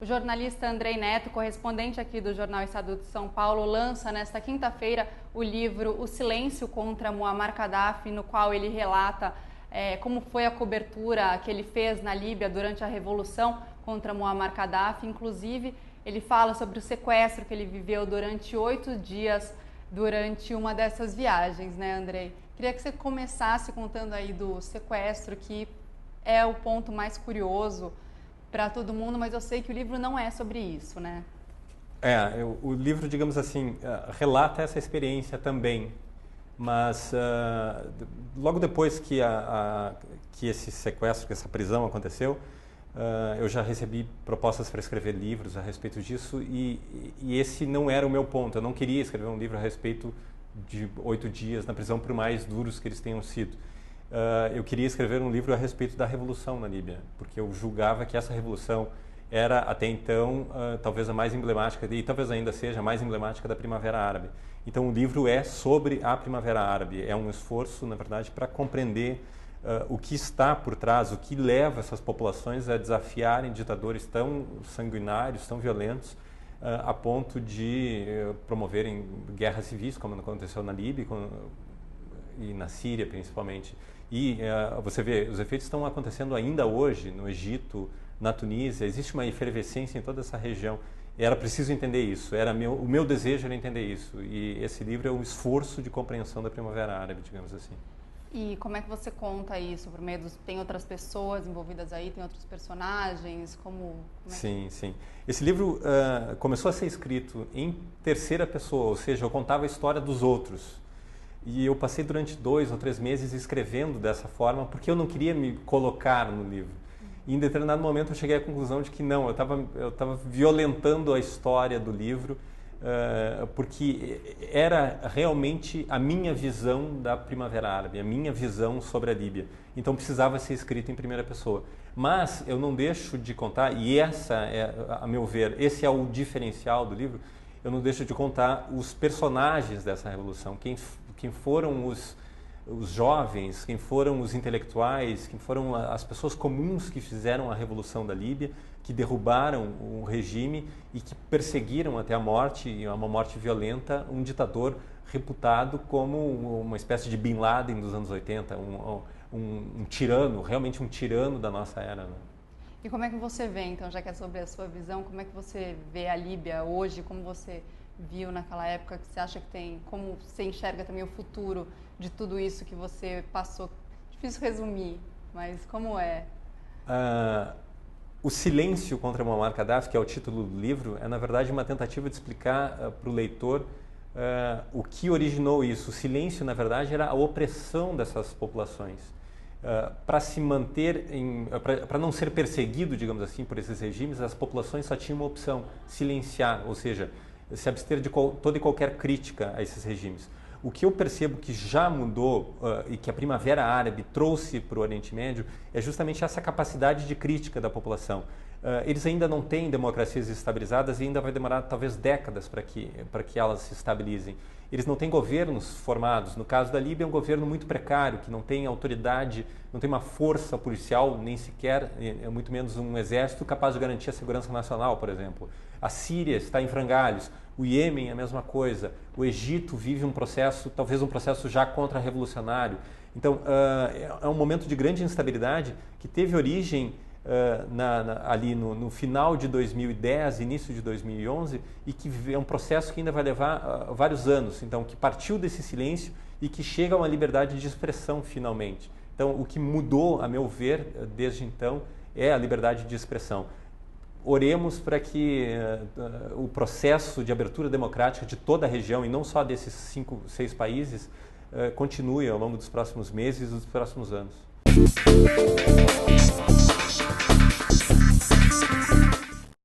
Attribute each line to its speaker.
Speaker 1: O jornalista Andrei Neto, correspondente aqui do Jornal Estado de São Paulo, lança nesta quinta-feira o livro O Silêncio contra Muammar Gaddafi, no qual ele relata como foi a cobertura que ele fez na Líbia durante a revolução contra Muammar Gaddafi. Inclusive, ele fala sobre o sequestro que ele viveu durante 8 dias durante uma dessas viagens, né, Andrei? Queria que você começasse contando aí do sequestro, que é o ponto mais curioso para todo mundo, mas eu sei que o livro não é sobre isso, né?
Speaker 2: O livro, digamos assim, relata essa experiência também, mas logo depois que esse sequestro, que essa prisão aconteceu, eu já recebi propostas para escrever livros a respeito disso e esse não era o meu ponto. Eu não queria escrever um livro a respeito de 8 dias na prisão, por mais duros que eles tenham sido. Eu queria escrever um livro a respeito da revolução na Líbia, porque eu julgava que essa revolução era, até então, talvez a mais emblemática, e talvez ainda seja a mais emblemática da Primavera Árabe. Então o livro é sobre a Primavera Árabe, é um esforço, na verdade, para compreender o que está por trás, o que leva essas populações a desafiarem ditadores tão sanguinários, tão violentos, a ponto de promoverem guerras civis, como aconteceu na Líbia e na Síria, principalmente. E você vê, os efeitos estão acontecendo ainda hoje no Egito, na Tunísia. Existe uma efervescência em toda essa região. Era preciso entender isso. O meu desejo era entender isso. E esse livro é um esforço de compreensão da Primavera Árabe, digamos assim.
Speaker 1: E como é que você conta isso? Por meio tem outras pessoas envolvidas aí, tem outros personagens?
Speaker 2: Sim. Esse livro começou a ser escrito em terceira pessoa, ou seja, eu contava a história dos outros. E eu passei durante 2 ou 3 meses escrevendo dessa forma, porque eu não queria me colocar no livro. E em determinado momento eu cheguei à conclusão de que não, eu estava violentando a história do livro, porque era realmente a minha visão da Primavera Árabe, a minha visão sobre a Líbia. Então precisava ser escrito em primeira pessoa. Mas eu não deixo de contar, e essa é, a meu ver, esse é o diferencial do livro, eu não deixo de contar os personagens dessa revolução, quem foram os jovens, quem foram os intelectuais, quem foram as pessoas comuns que fizeram a revolução da Líbia, que derrubaram o regime e que perseguiram até a morte, uma morte violenta, um ditador reputado como uma espécie de Bin Laden dos anos 80, um tirano, realmente um tirano da nossa era, né?
Speaker 1: E como é que você vê, então, já que é sobre a sua visão, como é que você vê a Líbia hoje, como você viu naquela época, que você acha que tem, como você enxerga também o futuro de tudo isso que você passou? Difícil resumir, mas como é?
Speaker 2: O Silêncio contra Muammar Gaddafi, que é o título do livro, é na verdade uma tentativa de explicar para o leitor o que originou isso. O silêncio, na verdade, era a opressão dessas populações. Para se manter, para não ser perseguido, digamos assim, por esses regimes, as populações só tinham uma opção: silenciar, ou seja, se abster de toda e qualquer crítica a esses regimes. O que eu percebo que já mudou e que a Primavera Árabe trouxe para o Oriente Médio é justamente essa capacidade de crítica da população. Eles ainda não têm democracias estabilizadas e ainda vai demorar talvez décadas para que elas se estabilizem. Eles não têm governos formados. No caso da Líbia, é um governo muito precário, que não tem autoridade, não tem uma força policial, nem sequer, muito menos um exército capaz de garantir a segurança nacional, por exemplo. A Síria está em frangalhos, o Iêmen é a mesma coisa, o Egito vive um processo, talvez um processo já contra-revolucionário. Então, é um momento de grande instabilidade que teve origem ali no final de 2010, início de 2011, e que é um processo que ainda vai levar vários anos. Então, que partiu desse silêncio e que chega a uma liberdade de expressão finalmente. Então, o que mudou, a meu ver, desde então, é a liberdade de expressão. Oremos para que o processo de abertura democrática de toda a região, e não só desses 5, 6 países, continue ao longo dos próximos meses e dos próximos anos.